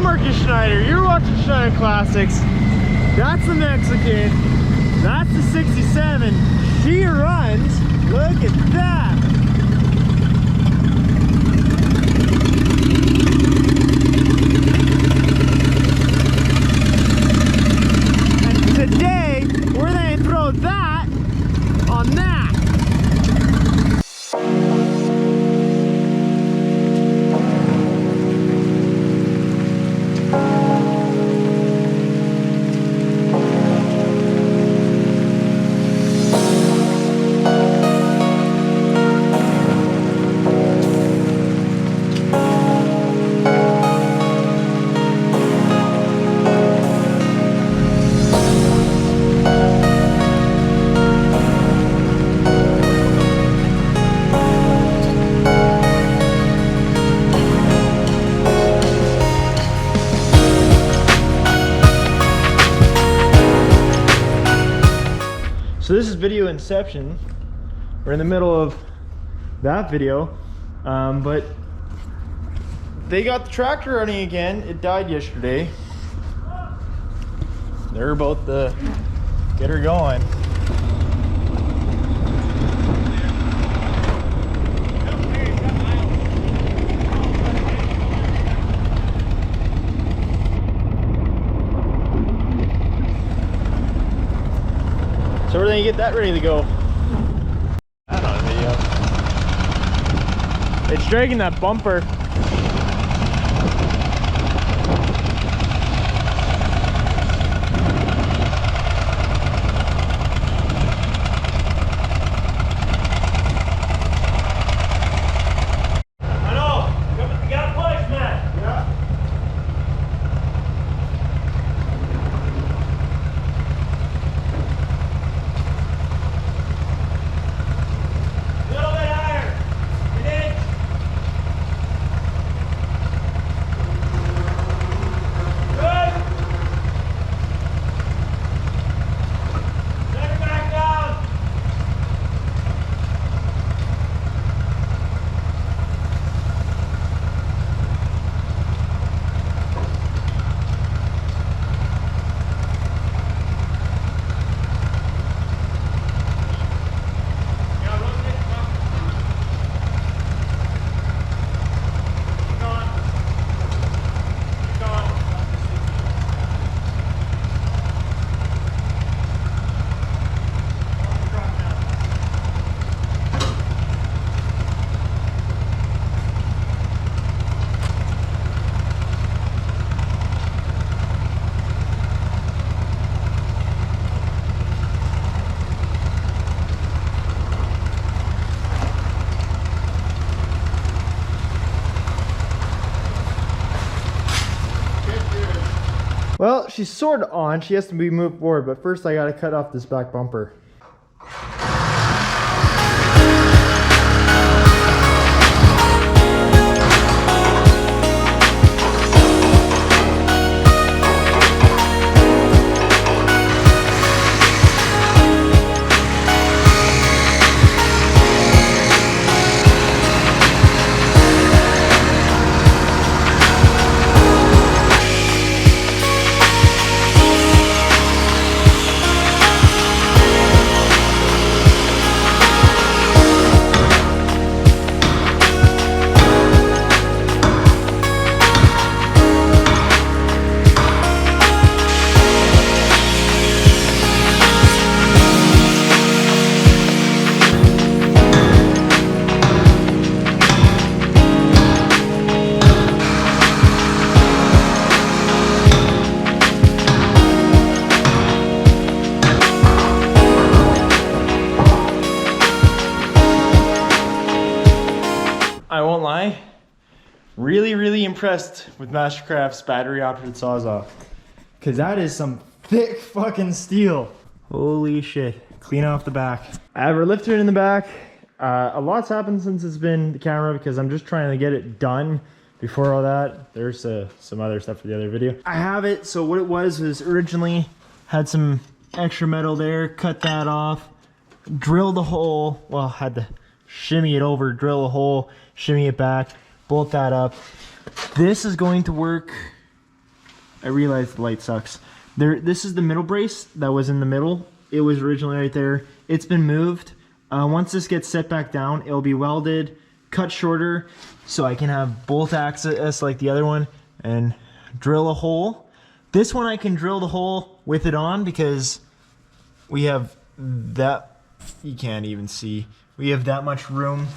Marcus Schneider. You're watching Schneider Classics. That's the Mexican. That's the 67. She runs. Look at that. And today, we're going to throw that on that. So this is video inception. We're in the middle of that video, but they got the tractor running again. It died yesterday. They're about to get her going. So we're gonna get that ready to go. I don't know the video. It's dragging that bumper. I know. You got a push, man. Yeah. Well, she's sort of on. She has to be moved forward, but first I gotta cut off this back bumper. I won't lie, really impressed with Mastercraft's battery operated Sawzall, because that is some thick fucking steel. Holy shit. Clean off the back. I have her lifter in the back. A lot's happened since it's been the camera because I'm just trying to get it done before all that. There's some other stuff for the other video. I have it, so what it was originally had some extra metal there, cut that off, drilled a hole, well, had to shimmy it over, drill a hole, shimmy it back, bolt that up. This is going to work I realize the light sucks. This is the middle brace that was in the middle. It was originally right there. It's been moved. Once this gets set back down, it'll be welded, cut shorter, so I can have bolt access like the other one and drill a hole. This one I can drill the hole with it on because we have that, you can't even see. We have that much room.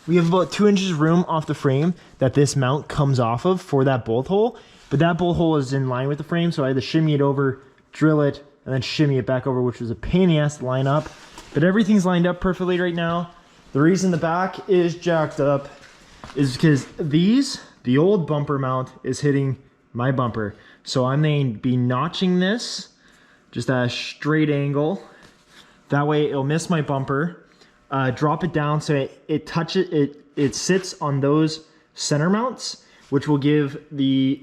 We have about 2 inches room off the frame that this mount comes off of for that bolt hole. But that bolt hole is in line with the frame, so I had to shimmy it over, drill it, and then shimmy it back over, which was a pain in the ass to line up. But everything's lined up perfectly right now. The reason the back is jacked up is because the old bumper mount is hitting my bumper. So I'm going to be notching this just at a straight angle. That way it'll miss my bumper. Drop it down so it sits on those center mounts, which will give it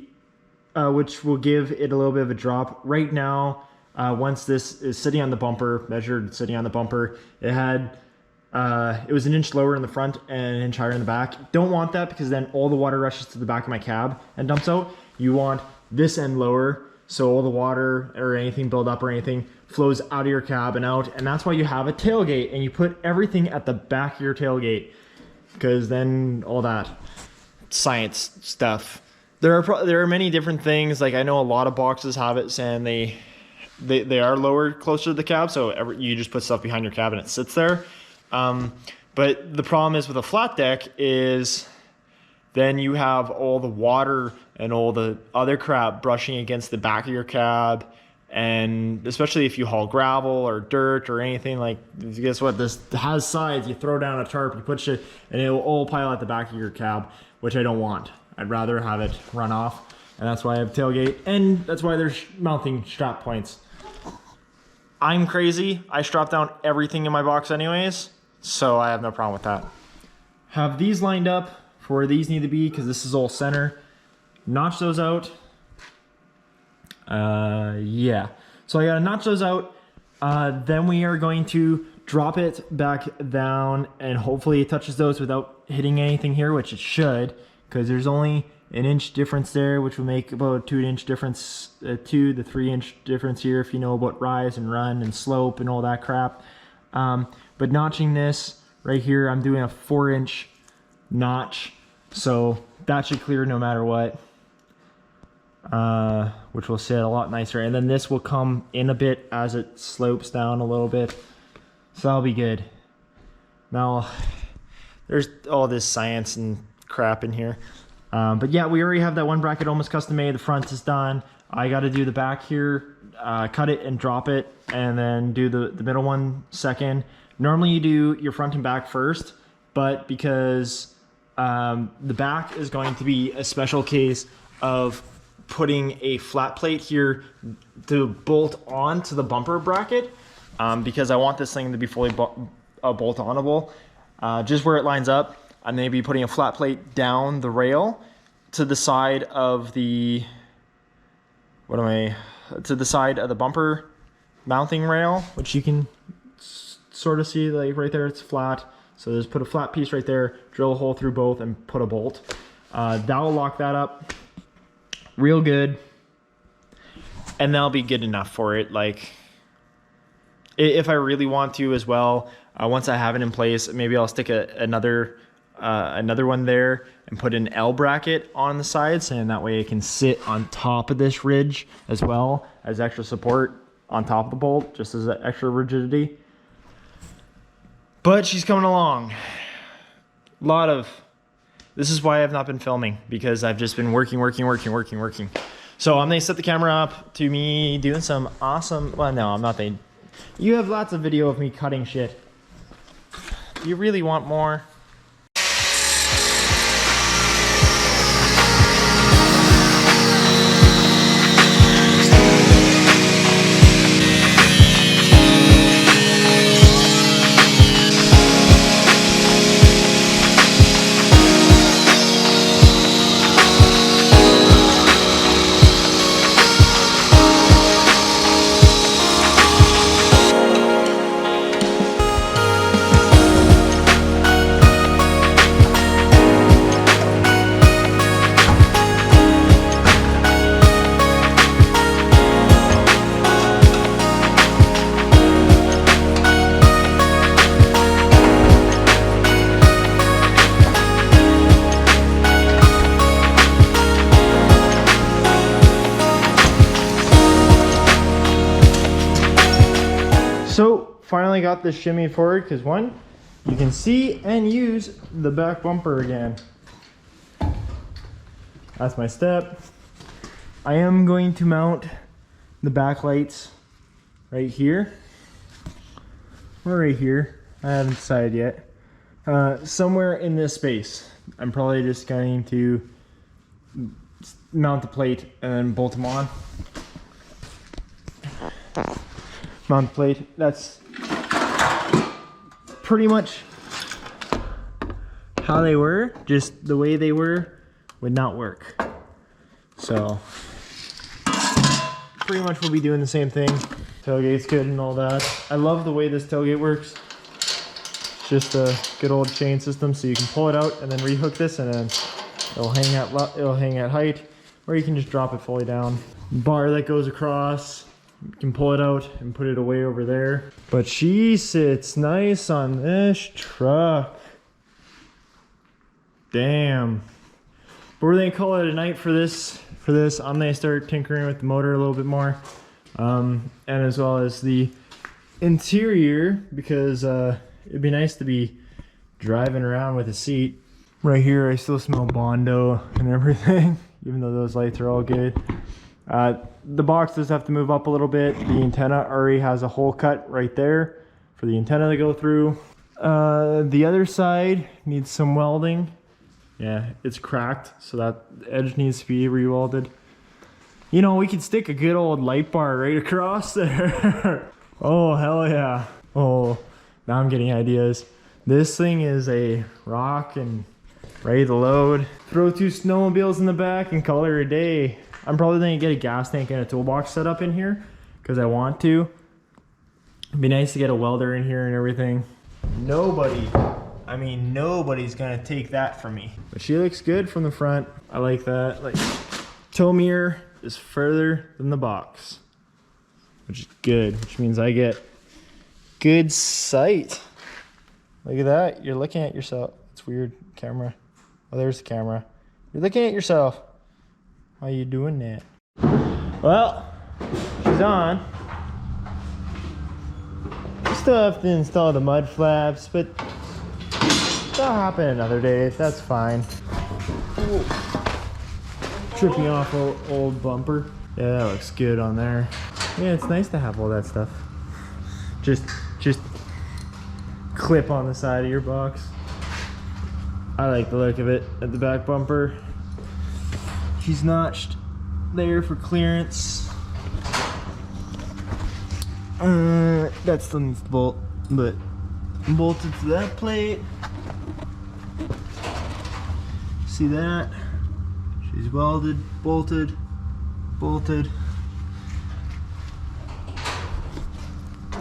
a little bit of a drop. Right now, once this is sitting on the bumper, measured sitting on the bumper, it was an inch lower in the front and an inch higher in the back. Don't want that because then all the water rushes to the back of my cab and dumps out. You want this end lower so all the water or anything build up or anything flows out of your cab and out. And that's why you have a tailgate and you put everything at the back of your tailgate, because then all that science stuff. There are many different things. Like I know a lot of boxes have it saying they are lower closer to the cab, so you just put stuff behind your cab and it sits there. But the problem is with a flat deck is then you have all the water and all the other crap brushing against the back of your cab. And especially if you haul gravel or dirt or anything, like, guess what? This has sides. You throw down a tarp, you put shit, and it will all pile at the back of your cab, which I don't want. I'd rather have it run off. And that's why I have tailgate. And that's why there's mounting strap points. I'm crazy. I strap down everything in my box anyways, so I have no problem with that. Have these lined up for where these need to be, because this is all center. Notch those out. Yeah. So I gotta notch those out. Then we are going to drop it back down, and hopefully it touches those without hitting anything here, which it should, because there's only an inch difference there, which will make about a 2 inch difference, 2 to 3 inch difference here if you know about rise and run and slope and all that crap. But notching this right here, I'm doing a 4-inch notch, so that should clear no matter what. Which will sit a lot nicer, and then this will come in a bit as it slopes down a little bit, so that'll be good. Now there's all this science and crap in here, but yeah, we already have that one bracket almost custom made. The front is done. I got to do the back here, cut it and drop it, and then do the middle one second. Normally you do your front and back first, but because the back is going to be a special case of putting a flat plate here to bolt on to the bumper bracket, because I want this thing to be fully bolt-onable. Just where it lines up, I'm going to be putting a flat plate down the rail to the side of the, to the side of the bumper mounting rail, which you can sort of see, like right there, it's flat. So just put a flat piece right there, drill a hole through both, and put a bolt. That will lock that up real good, and that'll be good enough for it. Like, if I really want to as well, once I have it in place, maybe I'll stick another one there and put an L bracket on the sides, and that way it can sit on top of this ridge as well as extra support on top of the bolt, just as extra rigidity. But she's coming along. This is why I have not been filming, because I've just been working. So I'm gonna set the camera up to me doing some awesome, well, no, I'm not saying. You have lots of video of me cutting shit. You really want more? finally got this shimmy forward because one, you can see and use the back bumper again. That's my step. I am going to mount the back lights right here. Or right here. I haven't decided yet. Somewhere in this space. I'm probably just going to mount the plate and then bolt them on. Mount the plate. That's pretty much how they were. Just the way they were would not work. So pretty much we'll be doing the same thing. Tailgate's good and all that. I love the way this tailgate works. It's just a good old chain system, so you can pull it out and then rehook this, and then it'll hang at height, or you can just drop it fully down. Bar that goes across, you can pull it out and put it away over there. But she sits nice on this truck. Damn. But we're gonna call it a night for this. I'm gonna start tinkering with the motor a little bit more, and as well as the interior, because it'd be nice to be driving around with a seat. Right here, I still smell Bondo and everything, even though those lights are all good. The box does have to move up a little bit. The antenna already has a hole cut right there for the antenna to go through. The other side needs some welding. Yeah, it's cracked, so that edge needs to be re-welded. You know, we could stick a good old light bar right across there. Oh, hell yeah. Oh, now I'm getting ideas. This thing is a rock and ready to load. Throw 2 snowmobiles in the back and call her a day. I'm probably gonna get a gas tank and a toolbox set up in here because I want to. It'd be nice to get a welder in here and everything. Nobody's gonna take that from me. But she looks good from the front. I like that. Like, tow mirror is further than the box, which is good, which means I get good sight. Look at that. You're looking at yourself. It's weird. Camera. Oh, there's the camera. You're looking at yourself. How you doing that? Well, she's on. Still have to install the mud flaps, but that'll happen another day. That's fine. Ooh. Tripping off old bumper. Yeah, that looks good on there. Yeah, it's nice to have all that stuff. Just clip on the side of your box. I like the look of it at the back bumper. She's notched there for clearance. That still needs to bolt, but I'm bolted to that plate. See that? She's welded, bolted, bolted.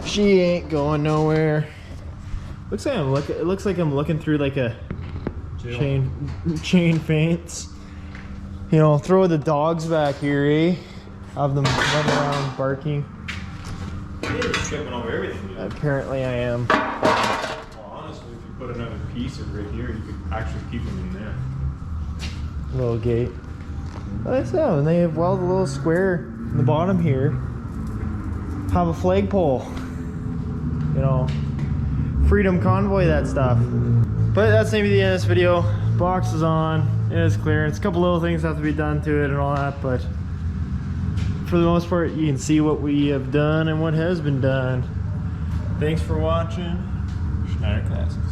She ain't going nowhere. Looks like it looks like I'm looking through like a chain fence. You know, throw the dogs back here, eh? Have them run around barking. You're tripping over everything, dude. Apparently I am. Well, honestly, if you put another piece of right here, you could actually keep them in there. Little gate. Like so, and they have welded a little square in the bottom here. Have a flagpole. You know, Freedom Convoy that stuff. But that's maybe the end of this video. Box is on. It is clearance. A couple little things have to be done to it and all that, but for the most part, you can see what we have done and what has been done. Thanks for watching. Schneider Classics.